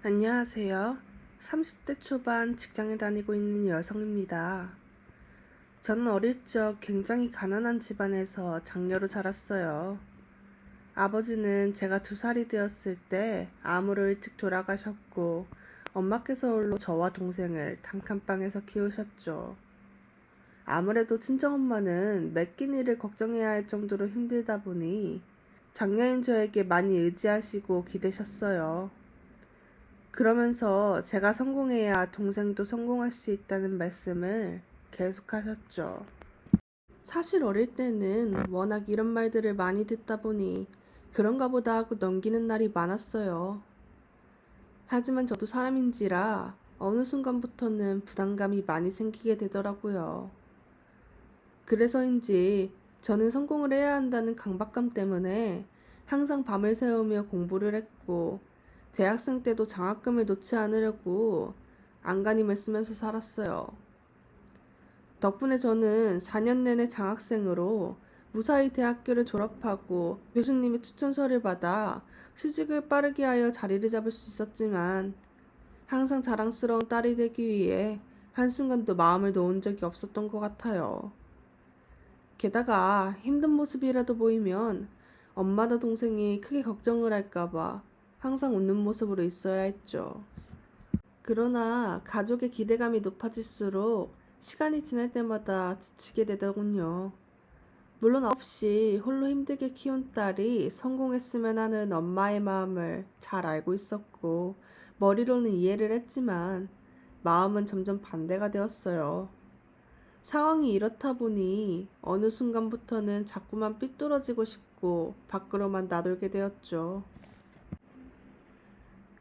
안녕하세요. 30대 초반 직장에 다니고 있는 여성입니다. 저는 어릴 적 굉장히 가난한 집안에서 장녀로 자랐어요. 아버지는 제가 2살이 되었을 때 암으로 일찍 돌아가셨고, 엄마께서 홀로 저와 동생을 단칸방에서 키우셨죠. 아무래도 친정엄마는 매 끼 일을 걱정해야 할 정도로 힘들다 보니 장녀인 저에게 많이 의지하시고 기대셨어요. 그러면서 제가 성공해야 동생도 성공할 수 있다는 말씀을 계속 하셨죠. 사실 어릴 때는 워낙 이런 말들을 많이 듣다 보니 그런가 보다 하고 넘기는 날이 많았어요. 하지만 저도 사람인지라 어느 순간부터는 부담감이 많이 생기게 되더라고요. 그래서인지 저는 성공을 해야 한다는 강박감 때문에 항상 밤을 새우며 공부를 했고, 대학생 때도 장학금을 놓지 않으려고 안간힘을 쓰면서 살았어요. 덕분에 저는 4년 내내 장학생으로 무사히 대학교를 졸업하고 교수님의 추천서를 받아 수직을 빠르게 하여 자리를 잡을 수 있었지만, 항상 자랑스러운 딸이 되기 위해 한순간도 마음을 놓은 적이 없었던 것 같아요. 게다가 힘든 모습이라도 보이면 엄마나 동생이 크게 걱정을 할까봐 항상 웃는 모습으로 있어야 했죠. 그러나 가족의 기대감이 높아질수록 시간이 지날 때마다 지치게 되더군요. 물론 없이 홀로 힘들게 키운 딸이 성공했으면 하는 엄마의 마음을 잘 알고 있었고, 머리로는 이해를 했지만 마음은 점점 반대가 되었어요. 상황이 이렇다 보니 어느 순간부터는 자꾸만 삐뚤어지고 싶고 밖으로만 나돌게 되었죠.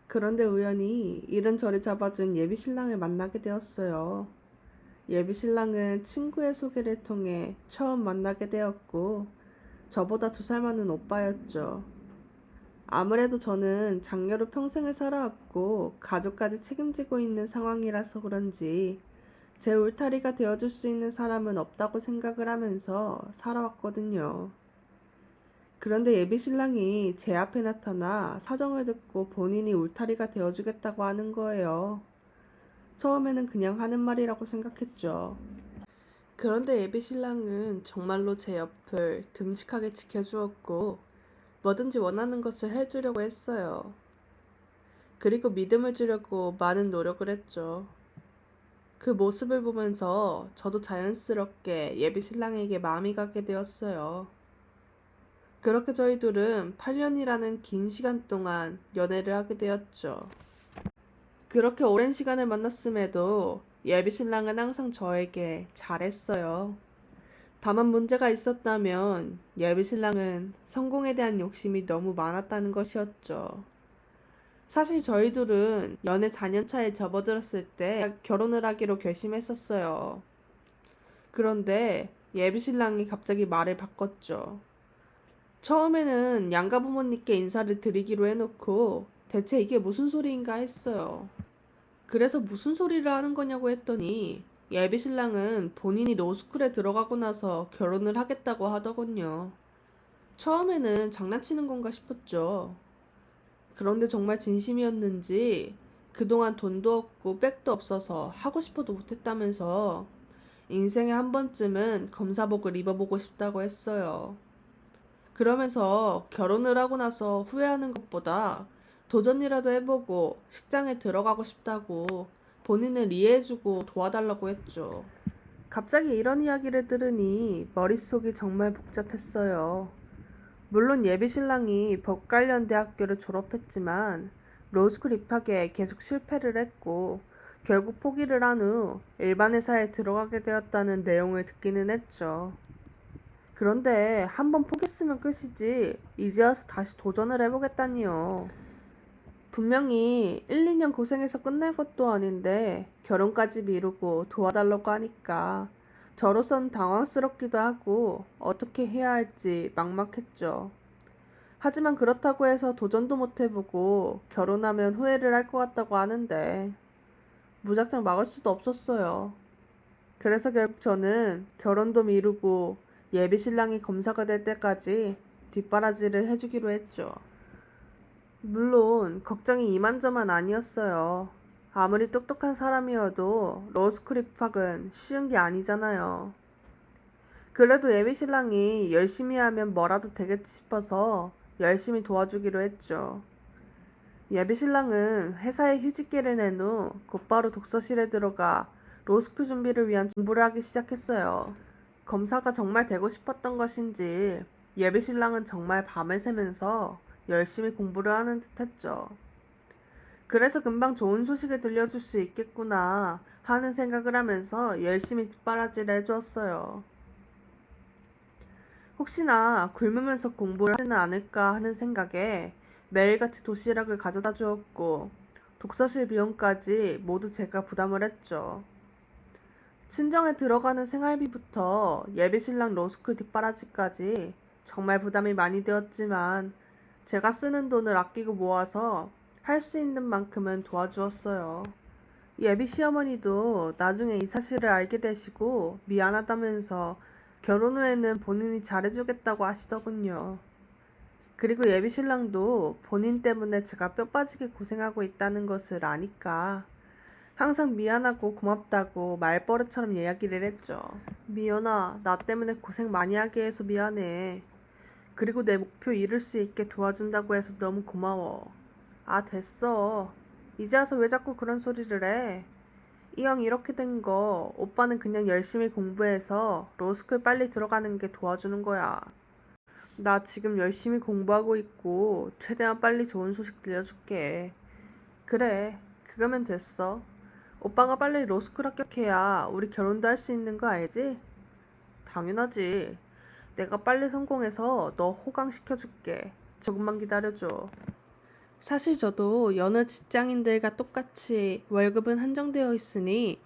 그런데 우연히 이런저리 잡아준 예비 신랑을 만나게 되었어요. 예비 신랑은 친구의 소개를 통해 처음 만나게 되었고, 저보다 2살 많은 오빠였죠. 아무래도 저는 장녀로 평생을 살아왔고 가족까지 책임지고 있는 상황이라서 그런지 제 울타리가 되어줄 수 있는 사람은 없다고 생각을 하면서 살아왔거든요. 그런데 예비 신랑이 제 앞에 나타나 사정을 듣고 본인이 울타리가 되어주겠다고 하는 거예요. 처음에는 그냥 하는 말이라고 생각했죠. 그런데 예비 신랑은 정말로 제 옆을 듬직하게 지켜주었고, 뭐든지 원하는 것을 해주려고 했어요. 그리고 믿음을 주려고 많은 노력을 했죠. 그 모습을 보면서 저도 자연스럽게 예비 신랑에게 마음이 가게 되었어요. 그렇게 저희 둘은 8년이라는 긴 시간 동안 연애를 하게 되었죠. 그렇게 오랜 시간을 만났음에도 예비 신랑은 항상 저에게 잘했어요. 다만 문제가 있었다면 예비 신랑은 성공에 대한 욕심이 너무 많았다는 것이었죠. 사실 저희 둘은 연애 4년 차에 접어들었을 때 결혼을 하기로 결심했었어요. 그런데 예비 신랑이 갑자기 말을 바꿨죠. 처음에는 양가 부모님께 인사를 드리기로 해놓고 대체 이게 무슨 소리인가 했어요. 그래서 무슨 소리를 하는 거냐고 했더니 예비 신랑은 본인이 로스쿨에 들어가고 나서 결혼을 하겠다고 하더군요. 처음에는 장난치는 건가 싶었죠. 그런데 정말 진심이었는지 그동안 돈도 없고 백도 없어서 하고 싶어도 못했다면서 인생에 한 번쯤은 검사복을 입어보고 싶다고 했어요. 그러면서 결혼을 하고 나서 후회하는 것보다 도전이라도 해보고 식장에 들어가고 싶다고 본인을 이해해주고 도와달라고 했죠. 갑자기 이런 이야기를 들으니 머릿속이 정말 복잡했어요. 물론 예비 신랑이 법 관련 대학교를 졸업했지만 로스쿨 입학에 계속 실패를 했고, 결국 포기를 한 후 일반 회사에 들어가게 되었다는 내용을 듣기는 했죠. 그런데 한번 포기했으면 끝이지 이제 와서 다시 도전을 해보겠다니요. 분명히 1, 2년 고생해서 끝날 것도 아닌데 결혼까지 미루고 도와달라고 하니까 저로선 당황스럽기도 하고 어떻게 해야 할지 막막했죠. 하지만 그렇다고 해서 도전도 못 해보고 결혼하면 후회를 할 것 같다고 하는데 무작정 막을 수도 없었어요. 그래서 결국 저는 결혼도 미루고 예비 신랑이 검사가 될 때까지 뒷바라지를 해주기로 했죠. 물론 걱정이 이만저만 아니었어요. 아무리 똑똑한 사람이어도 로스쿨 입학은 쉬운 게 아니잖아요. 그래도 예비 신랑이 열심히 하면 뭐라도 되겠지 싶어서 열심히 도와주기로 했죠. 예비 신랑은 회사에 휴직기를 낸 후 곧바로 독서실에 들어가 로스쿨 준비를 위한 공부를 하기 시작했어요. 검사가 정말 되고 싶었던 것인지 예비 신랑은 정말 밤을 새면서 열심히 공부를 하는 듯 했죠. 그래서 금방 좋은 소식을 들려줄 수 있겠구나 하는 생각을 하면서 열심히 뒷바라지를 해주었어요. 혹시나 굶으면서 공부를 하지는 않을까 하는 생각에 매일같이 도시락을 가져다 주었고 독서실 비용까지 모두 제가 부담을 했죠. 친정에 들어가는 생활비부터 예비신랑 로스쿨 뒷바라지까지 정말 부담이 많이 되었지만 제가 쓰는 돈을 아끼고 모아서 할 수 있는 만큼은 도와주었어요. 예비 시어머니도 나중에 이 사실을 알게 되시고 미안하다면서 결혼 후에는 본인이 잘해주겠다고 하시더군요. 그리고 예비 신랑도 본인 때문에 제가 뼈 빠지게 고생하고 있다는 것을 아니까 항상 미안하고 고맙다고 말버릇처럼 이야기를 했죠. 미연아, 나 때문에 고생 많이 하게 해서 미안해. 그리고 내 목표 이룰 수 있게 도와준다고 해서 너무 고마워. 아, 됐어. 이제 와서 왜 자꾸 그런 소리를 해? 이왕 이렇게 된 거 오빠는 그냥 열심히 공부해서 로스쿨 빨리 들어가는 게 도와주는 거야. 나 지금 열심히 공부하고 있고 최대한 빨리 좋은 소식 들려줄게. 그래, 그거면 됐어. 오빠가 빨리 로스쿨 합격해야 우리 결혼도 할 수 있는 거 알지? 당연하지. 내가 빨리 성공해서 너 호강시켜줄게. 조금만 기다려줘. 사실 저도 여느 직장인들과 똑같이 월급은 한정되어 있으니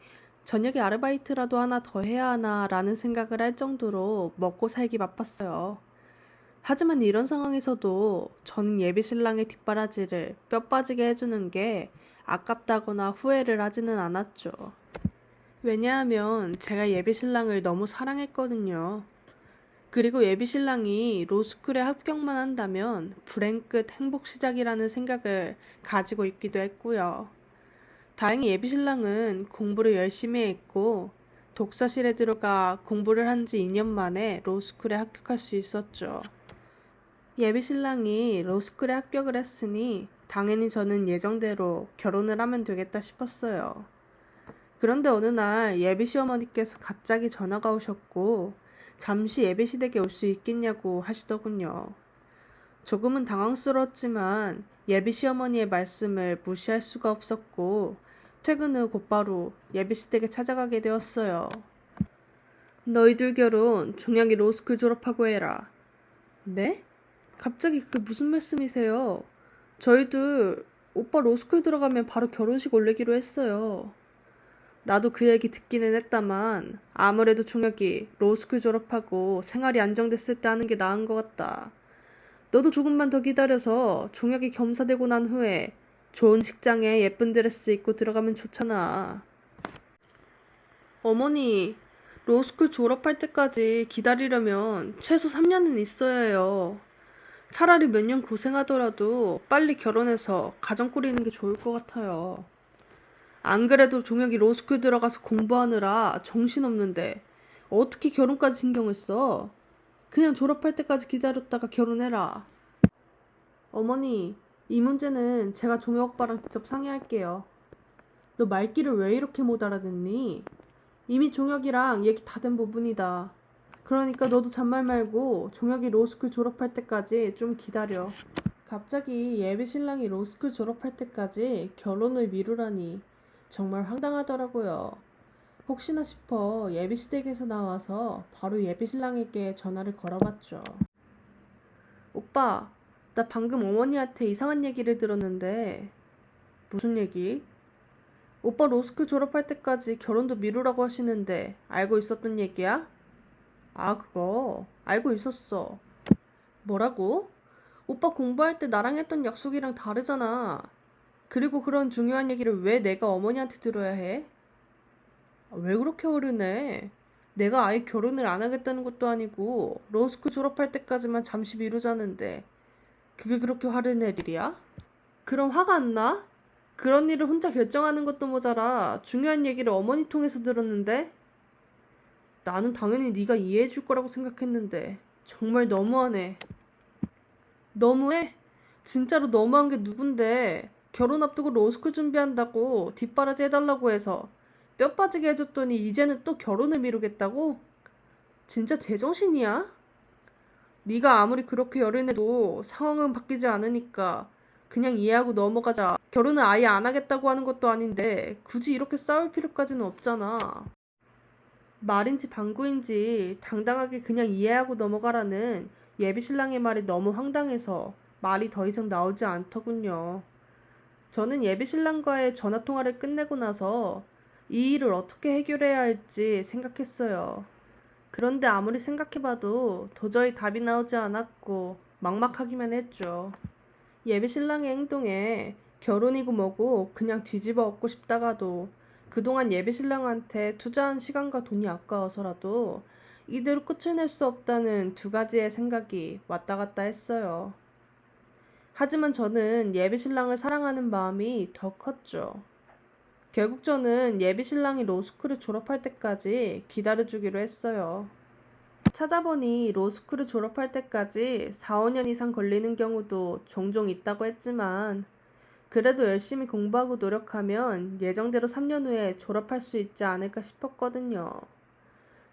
저녁에 아르바이트라도 하나 더 해야 하나 라는 생각을 할 정도로 먹고 살기 바빴어요. 하지만 이런 상황에서도 저는 예비 신랑의 뒷바라지를 뼈 빠지게 해주는 게 아깝다거나 후회를 하지는 않았죠. 왜냐하면 제가 예비 신랑을 너무 사랑했거든요. 그리고 예비 신랑이 로스쿨에 합격만 한다면 불행 끝 행복 시작이라는 생각을 가지고 있기도 했고요. 다행히 예비 신랑은 공부를 열심히 했고 독서실에 들어가 공부를 한 지 2년 만에 로스쿨에 합격할 수 있었죠. 예비 신랑이 로스쿨에 합격을 했으니 당연히 저는 예정대로 결혼을 하면 되겠다 싶었어요. 그런데 어느 날 예비 시어머니께서 갑자기 전화가 오셨고 잠시 예비 시댁에 올 수 있겠냐고 하시더군요. 조금은 당황스러웠지만 예비 시어머니의 말씀을 무시할 수가 없었고 퇴근 후 곧바로 예비 시댁에 찾아가게 되었어요. 너희들 결혼 종혁이 로스쿨 졸업하고 해라. 네? 갑자기 그게 무슨 말씀이세요? 저희들 오빠 로스쿨 들어가면 바로 결혼식 올리기로 했어요. 나도 그 얘기 듣기는 했다만 아무래도 종혁이 로스쿨 졸업하고 생활이 안정됐을 때 하는 게 나은 것 같다. 너도 조금만 더 기다려서 종혁이 겸사되고 난 후에 좋은 직장에 예쁜 드레스 입고 들어가면 좋잖아. 어머니, 로스쿨 졸업할 때까지 기다리려면 최소 3년은 있어야 해요. 차라리 몇 년 고생하더라도 빨리 결혼해서 가정 꾸리는 게 좋을 것 같아요. 안 그래도 종혁이 로스쿨 들어가서 공부하느라 정신없는데 어떻게 결혼까지 신경을 써? 그냥 졸업할 때까지 기다렸다가 결혼해라. 어머니, 이 문제는 제가 종혁 오빠랑 직접 상의할게요. 너 말귀를 왜 이렇게 못 알아듣니? 이미 종혁이랑 얘기 다 된 부분이다. 그러니까 너도 잔말 말고 종혁이 로스쿨 졸업할 때까지 좀 기다려. 갑자기 예비 신랑이 로스쿨 졸업할 때까지 결혼을 미루라니 정말 황당하더라고요. 혹시나 싶어 예비 시댁에서 나와서 바로 예비 신랑에게 전화를 걸어봤죠. 오빠, 나 방금 어머니한테 이상한 얘기를 들었는데. 무슨 얘기? 오빠 로스쿨 졸업할 때까지 결혼도 미루라고 하시는데 알고 있었던 얘기야? 아, 그거 알고 있었어. 뭐라고? 오빠 공부할 때 나랑 했던 약속이랑 다르잖아. 그리고 그런 중요한 얘기를 왜 내가 어머니한테 들어야 해? 왜 그렇게 화를 내? 내가 아예 결혼을 안 하겠다는 것도 아니고 로스쿨 졸업할 때까지만 잠시 미루자는데 그게 그렇게 화를 낼 일이야? 그럼 화가 안 나? 그런 일을 혼자 결정하는 것도 모자라 중요한 얘기를 어머니 통해서 들었는데 나는 당연히 네가 이해해 줄 거라고 생각했는데 정말 너무하네. 너무해? 진짜로 너무한 게 누군데 결혼 앞두고 로스쿨 준비한다고 뒷바라지 해달라고 해서 뼈 빠지게 해줬더니 이제는 또 결혼을 미루겠다고? 진짜 제정신이야? 네가 아무리 그렇게 열을 내도 상황은 바뀌지 않으니까 그냥 이해하고 넘어가자. 결혼을 아예 안 하겠다고 하는 것도 아닌데 굳이 이렇게 싸울 필요까지는 없잖아. 말인지 방구인지 당당하게 그냥 이해하고 넘어가라는 예비 신랑의 말이 너무 황당해서 말이 더 이상 나오지 않더군요. 저는 예비 신랑과의 전화 통화를 끝내고 나서 이 일을 어떻게 해결해야 할지 생각했어요. 그런데 아무리 생각해봐도 도저히 답이 나오지 않았고 막막하기만 했죠. 예비 신랑의 행동에 결혼이고 뭐고 그냥 뒤집어 엎고 싶다가도 그동안 예비 신랑한테 투자한 시간과 돈이 아까워서라도 이대로 끝을 낼 수 없다는 두 가지의 생각이 왔다 갔다 했어요. 하지만 저는 예비 신랑을 사랑하는 마음이 더 컸죠. 결국 저는 예비 신랑이 로스쿨을 졸업할 때까지 기다려주기로 했어요. 찾아보니 로스쿨을 졸업할 때까지 4, 5년 이상 걸리는 경우도 종종 있다고 했지만 그래도 열심히 공부하고 노력하면 예정대로 3년 후에 졸업할 수 있지 않을까 싶었거든요.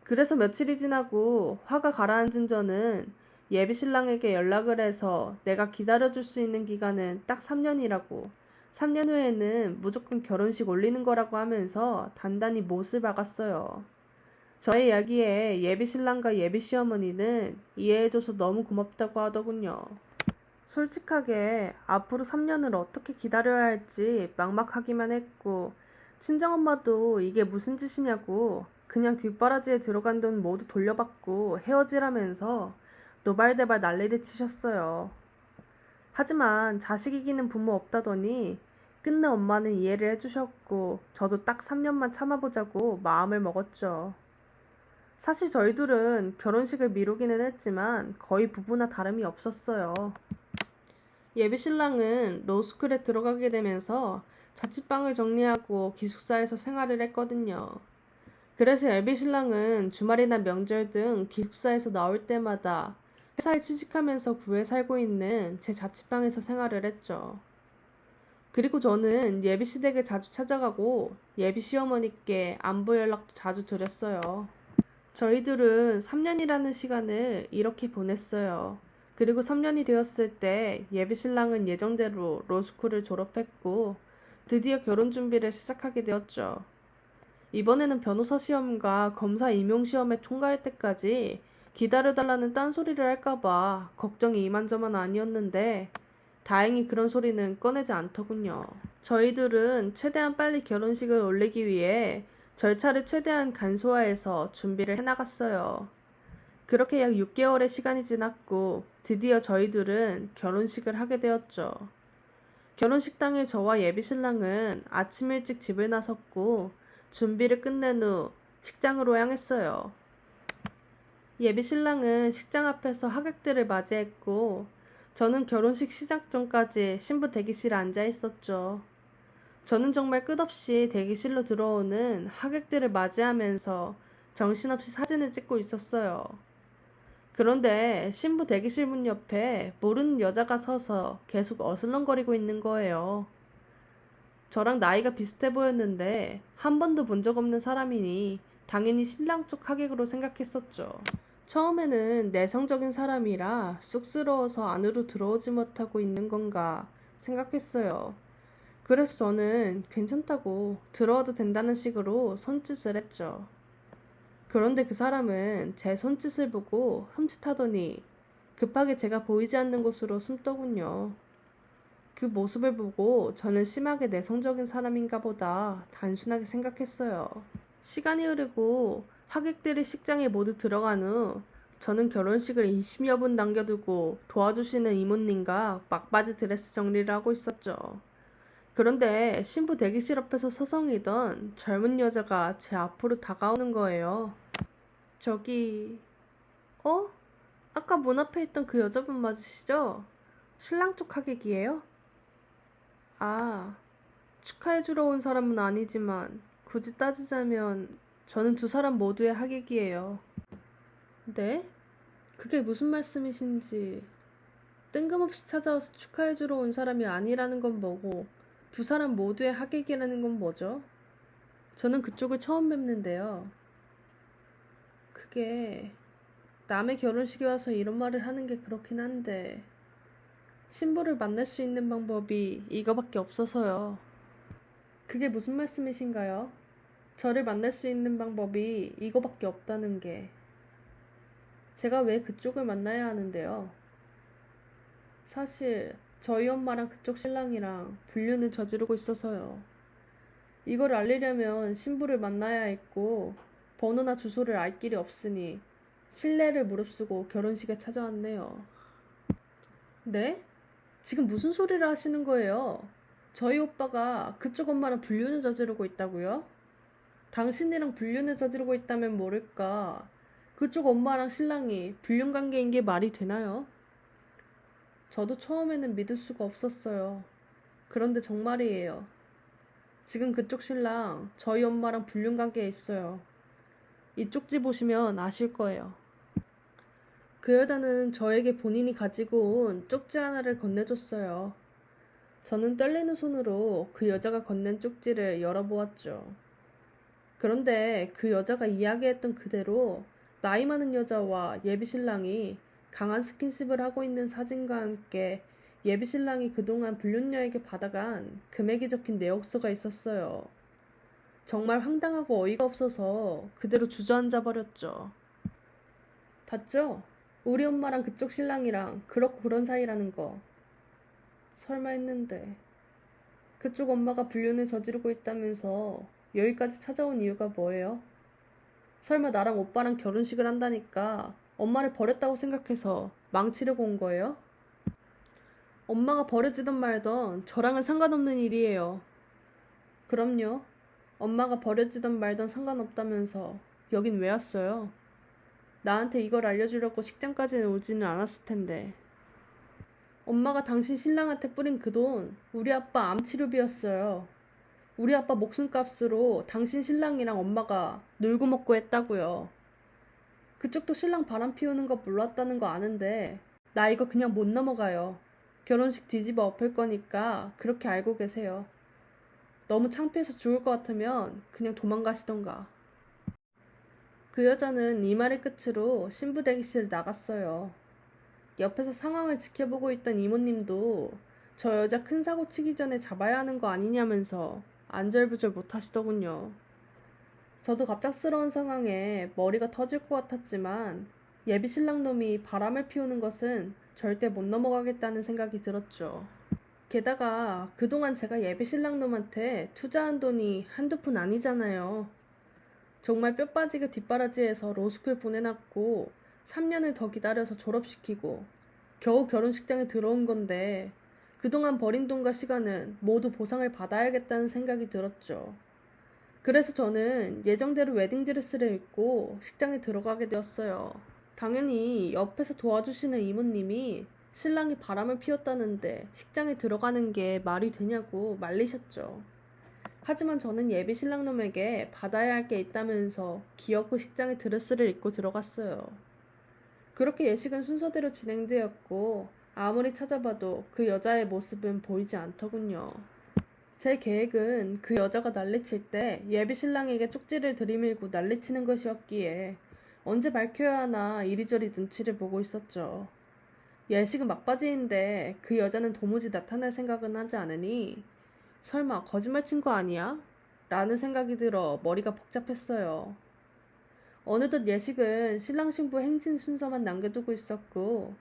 그래서 며칠이 지나고 화가 가라앉은 저는 예비 신랑에게 연락을 해서 내가 기다려줄 수 있는 기간은 딱 3년이라고 3년 후에는 무조건 결혼식 올리는 거라고 하면서 단단히 못을 박았어요. 저의 이야기에 예비 신랑과 예비 시어머니는 이해해줘서 너무 고맙다고 하더군요. 솔직하게 앞으로 3년을 어떻게 기다려야 할지 막막하기만 했고 친정엄마도 이게 무슨 짓이냐고 그냥 뒷바라지에 들어간 돈 모두 돌려받고 헤어지라면서 노발대발 난리를 치셨어요. 하지만 자식 이기는 부모 없다더니 끝내 엄마는 이해를 해주셨고 저도 딱 3년만 참아보자고 마음을 먹었죠. 사실 저희 둘은 결혼식을 미루기는 했지만 거의 부부나 다름이 없었어요. 예비 신랑은 로스쿨에 들어가게 되면서 자취방을 정리하고 기숙사에서 생활을 했거든요. 그래서 예비 신랑은 주말이나 명절 등 기숙사에서 나올 때마다 회사에 취직하면서 구해 살고 있는 제 자취방에서 생활을 했죠. 그리고 저는 예비 시댁에 자주 찾아가고 예비 시어머니께 안부 연락도 자주 드렸어요. 저희들은 3년이라는 시간을 이렇게 보냈어요. 그리고 3년이 되었을 때 예비 신랑은 예정대로 로스쿨을 졸업했고 드디어 결혼 준비를 시작하게 되었죠. 이번에는 변호사 시험과 검사 임용 시험에 통과할 때까지 기다려달라는 딴소리를 할까봐 걱정이 이만저만 아니었는데 다행히 그런 소리는 꺼내지 않더군요. 저희들은 최대한 빨리 결혼식을 올리기 위해 절차를 최대한 간소화해서 준비를 해나갔어요. 그렇게 약 6개월의 시간이 지났고 드디어 저희들은 결혼식을 하게 되었죠. 결혼식 당일 저와 예비 신랑은 아침 일찍 집을 나섰고 준비를 끝낸 후 식장으로 향했어요. 예비 신랑은 식장 앞에서 하객들을 맞이했고 저는 결혼식 시작 전까지 신부 대기실에 앉아 있었죠. 저는 정말 끝없이 대기실로 들어오는 하객들을 맞이하면서 정신없이 사진을 찍고 있었어요. 그런데 신부 대기실 문 옆에 모르는 여자가 서서 계속 어슬렁거리고 있는 거예요. 저랑 나이가 비슷해 보였는데 한 번도 본 적 없는 사람이니 당연히 신랑 쪽 하객으로 생각했었죠. 처음에는 내성적인 사람이라 쑥스러워서 안으로 들어오지 못하고 있는 건가 생각했어요. 그래서 저는 괜찮다고 들어와도 된다는 식으로 손짓을 했죠. 그런데 그 사람은 제 손짓을 보고 흠칫하더니 급하게 제가 보이지 않는 곳으로 숨더군요. 그 모습을 보고 저는 심하게 내성적인 사람인가 보다 단순하게 생각했어요. 시간이 흐르고 하객들이 식장에 모두 들어간 후 저는 결혼식을 20여 분 남겨두고 도와주시는 이모님과 막바지 드레스 정리를 하고 있었죠. 그런데 신부 대기실 앞에서 서성이던 젊은 여자가 제 앞으로 다가오는 거예요. 저기, 어? 아까 문 앞에 있던 그 여자분 맞으시죠? 신랑 쪽 하객이에요? 아, 축하해주러 온 사람은 아니지만 굳이 따지자면 저는 두 사람 모두의 하객이에요. 네? 그게 무슨 말씀이신지. 뜬금없이 찾아와서 축하해주러 온 사람이 아니라는 건 뭐고 두 사람 모두의 하객이라는 건 뭐죠? 저는 그쪽을 처음 뵙는데요. 그게 남의 결혼식에 와서 이런 말을 하는 게 그렇긴 한데 신부를 만날 수 있는 방법이 이거밖에 없어서요. 그게 무슨 말씀이신가요? 저를 만날 수 있는 방법이 이거밖에 없다는 게. 제가 왜 그쪽을 만나야 하는데요? 사실 저희 엄마랑 그쪽 신랑이랑 불륜을 저지르고 있어서요. 이걸 알리려면 신부를 만나야 했고 번호나 주소를 알 길이 없으니 신뢰를 무릅쓰고 결혼식에 찾아왔네요. 네? 지금 무슨 소리를 하시는 거예요? 저희 오빠가 그쪽 엄마랑 불륜을 저지르고 있다고요? 당신이랑 불륜을 저지르고 있다면 모를까. 그쪽 엄마랑 신랑이 불륜 관계인 게 말이 되나요? 저도 처음에는 믿을 수가 없었어요. 그런데 정말이에요. 지금 그쪽 신랑 저희 엄마랑 불륜 관계에 있어요. 이 쪽지 보시면 아실 거예요. 그 여자는 저에게 본인이 가지고 온 쪽지 하나를 건네줬어요. 저는 떨리는 손으로 그 여자가 건넨 쪽지를 열어보았죠. 그런데 그 여자가 이야기했던 그대로 나이 많은 여자와 예비 신랑이 강한 스킨십을 하고 있는 사진과 함께 예비 신랑이 그동안 불륜녀에게 받아간 금액이 적힌 내역서가 있었어요. 정말 황당하고 어이가 없어서 그대로 주저앉아 버렸죠. 봤죠? 우리 엄마랑 그쪽 신랑이랑 그렇고 그런 사이라는 거. 설마 했는데 그쪽 엄마가 불륜을 저지르고 있다면서 여기까지 찾아온 이유가 뭐예요? 설마 나랑 오빠랑 결혼식을 한다니까 엄마를 버렸다고 생각해서 망치려고 온 거예요? 엄마가 버려지든 말든 저랑은 상관없는 일이에요. 그럼요. 엄마가 버려지든 말든 상관없다면서 여긴 왜 왔어요? 나한테 이걸 알려주려고 식장까지는 오지는 않았을 텐데. 엄마가 당신 신랑한테 뿌린 그 돈 우리 아빠 암치료비였어요. 우리 아빠 목숨값으로 당신 신랑이랑 엄마가 놀고 먹고 했다고요. 그쪽도 신랑 바람 피우는 거 몰랐다는 거 아는데 나 이거 그냥 못 넘어가요. 결혼식 뒤집어 엎을 거니까 그렇게 알고 계세요. 너무 창피해서 죽을 것 같으면 그냥 도망가시던가. 그 여자는 이 말의 끝으로 신부 대기실을 나갔어요. 옆에서 상황을 지켜보고 있던 이모님도 저 여자 큰 사고 치기 전에 잡아야 하는 거 아니냐면서 안절부절 못 하시더군요. 저도 갑작스러운 상황에 머리가 터질 것 같았지만 예비 신랑 놈이 바람을 피우는 것은 절대 못 넘어가겠다는 생각이 들었죠. 게다가 그동안 제가 예비 신랑 놈한테 투자한 돈이 한두 푼 아니잖아요. 정말 뼈 빠지게 뒷바라지해서 로스쿨 보내놨고 3년을 더 기다려서 졸업시키고 겨우 결혼식장에 들어온 건데 그동안 버린 돈과 시간은 모두 보상을 받아야겠다는 생각이 들었죠. 그래서 저는 예정대로 웨딩드레스를 입고 식장에 들어가게 되었어요. 당연히 옆에서 도와주시는 이모님이 신랑이 바람을 피웠다는데 식장에 들어가는 게 말이 되냐고 말리셨죠. 하지만 저는 예비 신랑놈에게 받아야 할 게 있다면서 기어코 식장에 드레스를 입고 들어갔어요. 그렇게 예식은 순서대로 진행되었고 아무리 찾아봐도 그 여자의 모습은 보이지 않더군요. 제 계획은 그 여자가 난리칠 때 예비 신랑에게 쪽지를 들이밀고 난리치는 것이었기에 언제 밝혀야 하나 이리저리 눈치를 보고 있었죠. 예식은 막바지인데 그 여자는 도무지 나타날 생각은 하지 않으니 설마 거짓말 친 거 아니야? 라는 생각이 들어 머리가 복잡했어요. 어느덧 예식은 신랑 신부 행진 순서만 남겨두고 있었고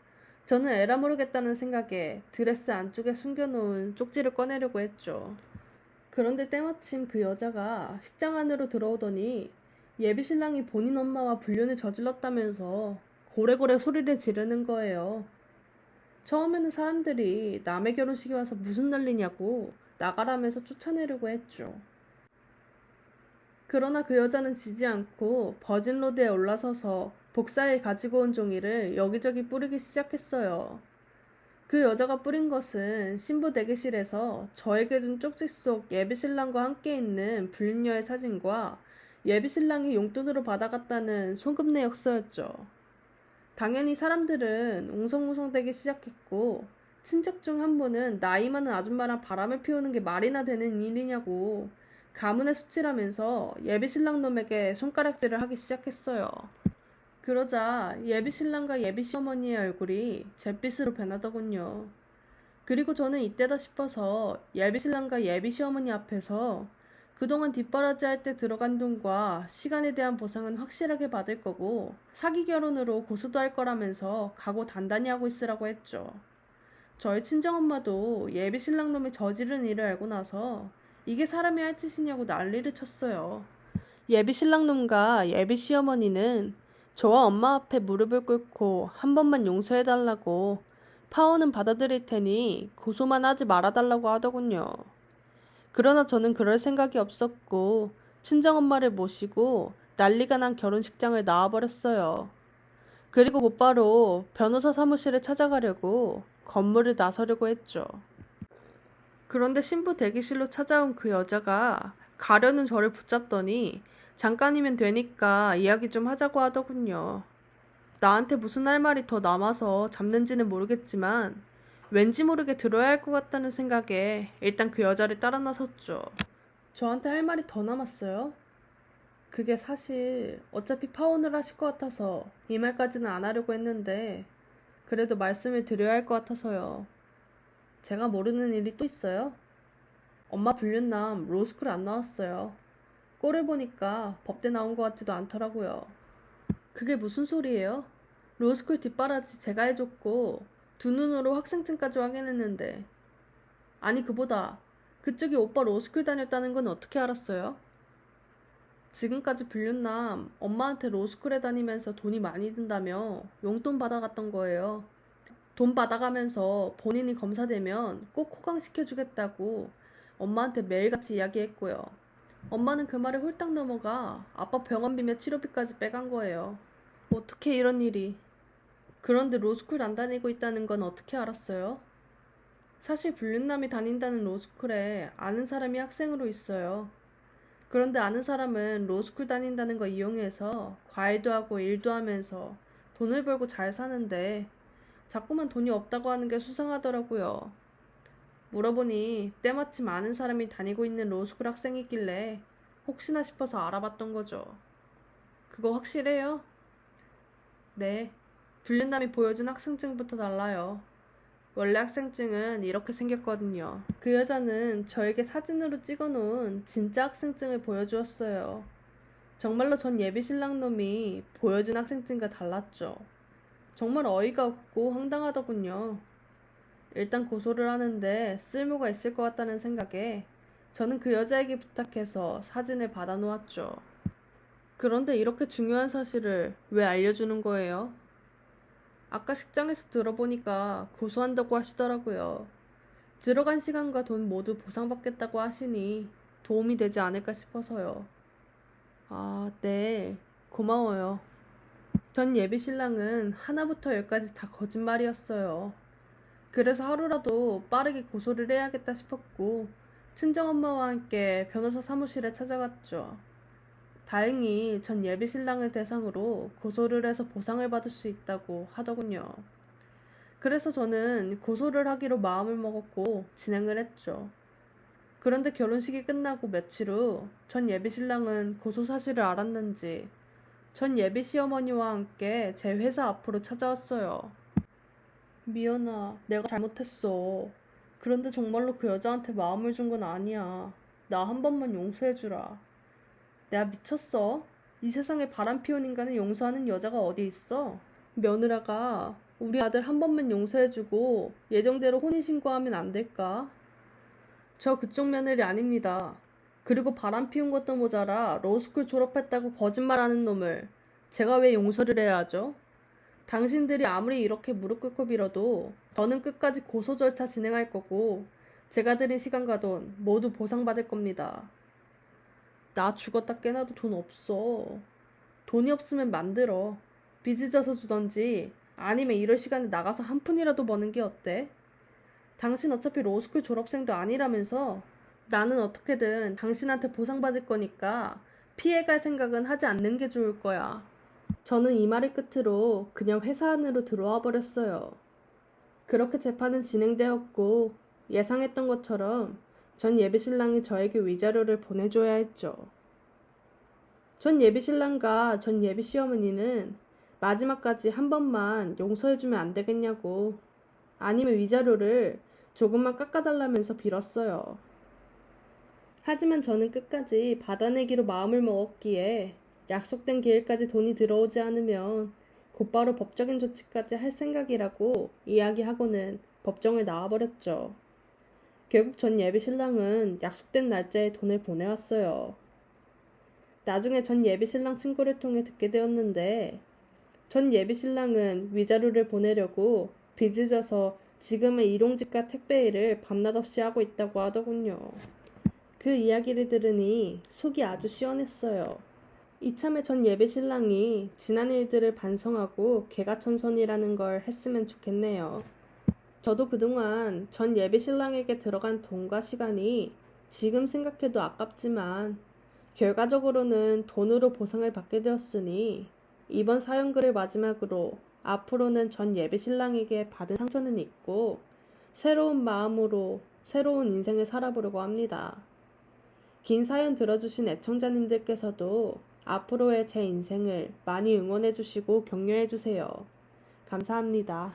저는 에라 모르겠다는 생각에 드레스 안쪽에 숨겨놓은 쪽지를 꺼내려고 했죠. 그런데 때마침 그 여자가 식장 안으로 들어오더니 예비 신랑이 본인 엄마와 불륜을 저질렀다면서 고래고래 소리를 지르는 거예요. 처음에는 사람들이 남의 결혼식에 와서 무슨 난리냐고 나가라면서 쫓아내려고 했죠. 그러나 그 여자는 지지 않고 버진로드에 올라서서 복사에 가지고 온 종이를 여기저기 뿌리기 시작했어요. 그 여자가 뿌린 것은 신부 대기실에서 저에게 준 쪽지 속 예비신랑과 함께 있는 불륜녀의 사진과 예비신랑이 용돈으로 받아갔다는 소금 내역서였죠. 당연히 사람들은 웅성웅성대기 시작했고, 친척 중 한 분은 나이 많은 아줌마랑 바람을 피우는 게 말이나 되는 일이냐고 가문에 수치라면서 예비신랑 놈에게 손가락질을 하기 시작했어요. 그러자 예비신랑과 예비시어머니의 얼굴이 잿빛으로 변하더군요. 그리고 저는 이때다 싶어서 예비신랑과 예비시어머니 앞에서 그동안 뒷바라지 할 때 들어간 돈과 시간에 대한 보상은 확실하게 받을 거고 사기 결혼으로 고소도 할 거라면서 각오 단단히 하고 있으라고 했죠. 저희 친정엄마도 예비신랑 놈이 저지른 일을 알고 나서 이게 사람이 할 짓이냐고 난리를 쳤어요. 예비신랑 놈과 예비시어머니는 저와 엄마 앞에 무릎을 꿇고 한 번만 용서해달라고 파혼은 받아들일 테니 고소만 하지 말아달라고 하더군요. 그러나 저는 그럴 생각이 없었고 친정엄마를 모시고 난리가 난 결혼식장을 나와버렸어요. 그리고 곧바로 변호사 사무실을 찾아가려고 건물을 나서려고 했죠. 그런데 신부 대기실로 찾아온 그 여자가 가려는 저를 붙잡더니 잠깐이면 되니까 이야기 좀 하자고 하더군요. 나한테 무슨 할 말이 더 남아서 잡는지는 모르겠지만 왠지 모르게 들어야 할 것 같다는 생각에 일단 그 여자를 따라 나섰죠. 저한테 할 말이 더 남았어요? 그게 사실 어차피 파혼을 하실 것 같아서 이 말까지는 안 하려고 했는데 그래도 말씀을 드려야 할 것 같아서요. 제가 모르는 일이 또 있어요? 엄마 불륜남 로스쿨 안 나왔어요. 꼴을 보니까 법대 나온 것 같지도 않더라고요. 그게 무슨 소리예요? 로스쿨 뒷바라지 제가 해줬고 두 눈으로 학생증까지 확인했는데 아니 그보다 그쪽이 오빠 로스쿨 다녔다는 건 어떻게 알았어요? 지금까지 불륜남 엄마한테 로스쿨에 다니면서 돈이 많이 든다며 용돈 받아갔던 거예요. 돈 받아가면서 본인이 검사되면 꼭 호강시켜주겠다고 엄마한테 매일같이 이야기했고요. 엄마는 그 말에 홀딱 넘어가 아빠 병원비며 치료비까지 빼간 거예요. 어떻게 이런 일이. 그런데 로스쿨 안 다니고 있다는 건 어떻게 알았어요? 사실 불륜남이 다닌다는 로스쿨에 아는 사람이 학생으로 있어요. 그런데 아는 사람은 로스쿨 다닌다는 거 이용해서 과외도 하고 일도 하면서 돈을 벌고 잘 사는데 자꾸만 돈이 없다고 하는 게 수상하더라고요. 물어보니 때마침 아는 사람이 다니고 있는 로스쿨 학생이길래 혹시나 싶어서 알아봤던 거죠. 그거 확실해요? 네. 불륜남이 보여준 학생증부터 달라요. 원래 학생증은 이렇게 생겼거든요. 그 여자는 저에게 사진으로 찍어놓은 진짜 학생증을 보여주었어요. 정말로 전 예비신랑 놈이 보여준 학생증과 달랐죠. 정말 어이가 없고 황당하더군요. 일단 고소를 하는데 쓸모가 있을 것 같다는 생각에 저는 그 여자에게 부탁해서 사진을 받아놓았죠. 그런데 이렇게 중요한 사실을 왜 알려주는 거예요? 아까 식장에서 들어보니까 고소한다고 하시더라고요. 들어간 시간과 돈 모두 보상받겠다고 하시니 도움이 되지 않을까 싶어서요. 아, 네. 고마워요. 전 예비신랑은 하나부터 열까지 다 거짓말이었어요. 그래서 하루라도 빠르게 고소를 해야겠다 싶었고 친정엄마와 함께 변호사 사무실에 찾아갔죠. 다행히 전 예비신랑을 대상으로 고소를 해서 보상을 받을 수 있다고 하더군요. 그래서 저는 고소를 하기로 마음을 먹었고 진행을 했죠. 그런데 결혼식이 끝나고 며칠 후 전 예비신랑은 고소 사실을 알았는지 전 예비시어머니와 함께 제 회사 앞으로 찾아왔어요. 미연아, 내가 잘못했어. 그런데 정말로 그 여자한테 마음을 준 건 아니야. 나 한 번만 용서해주라. 내가 미쳤어? 이 세상에 바람 피운 인간을 용서하는 여자가 어디 있어? 며느라가 우리 아들 한 번만 용서해주고 예정대로 혼인신고하면 안 될까? 저 그쪽 며느리 아닙니다. 그리고 바람 피운 것도 모자라 로스쿨 졸업했다고 거짓말하는 놈을 제가 왜 용서를 해야 하죠? 당신들이 아무리 이렇게 무릎 꿇고 빌어도 저는 끝까지 고소 절차 진행할 거고 제가 들인 시간과 돈 모두 보상받을 겁니다. 나 죽었다 깨나도 돈 없어. 돈이 없으면 만들어. 빚을 져서 주던지 아니면 이럴 시간에 나가서 한 푼이라도 버는 게 어때? 당신 어차피 로스쿨 졸업생도 아니라면서. 나는 어떻게든 당신한테 보상받을 거니까 피해갈 생각은 하지 않는 게 좋을 거야. 저는 이 말을 끝으로 그냥 회사 안으로 들어와 버렸어요. 그렇게 재판은 진행되었고 예상했던 것처럼 전 예비신랑이 저에게 위자료를 보내줘야 했죠. 전 예비신랑과 전 예비시어머니는 마지막까지 한 번만 용서해주면 안 되겠냐고, 아니면 위자료를 조금만 깎아달라면서 빌었어요. 하지만 저는 끝까지 받아내기로 마음을 먹었기에 약속된 기일까지 돈이 들어오지 않으면 곧바로 법적인 조치까지 할 생각이라고 이야기하고는 법정을 나와버렸죠. 결국 전 예비신랑은 약속된 날짜에 돈을 보내왔어요. 나중에 전 예비신랑 친구를 통해 듣게 되었는데 전 예비신랑은 위자료를 보내려고 빚을 져서 지금의 일용직과 택배일을 밤낮없이 하고 있다고 하더군요. 그 이야기를 들으니 속이 아주 시원했어요. 이참에 전 예비신랑이 지난 일들을 반성하고 개가천선이라는 걸 했으면 좋겠네요. 저도 그동안 전 예비신랑에게 들어간 돈과 시간이 지금 생각해도 아깝지만 결과적으로는 돈으로 보상을 받게 되었으니 이번 사연글을 마지막으로 앞으로는 전 예비신랑에게 받은 상처는 잊고 새로운 마음으로 새로운 인생을 살아보려고 합니다. 긴 사연 들어주신 애청자님들께서도 앞으로의 제 인생을 많이 응원해주시고 격려해주세요. 감사합니다.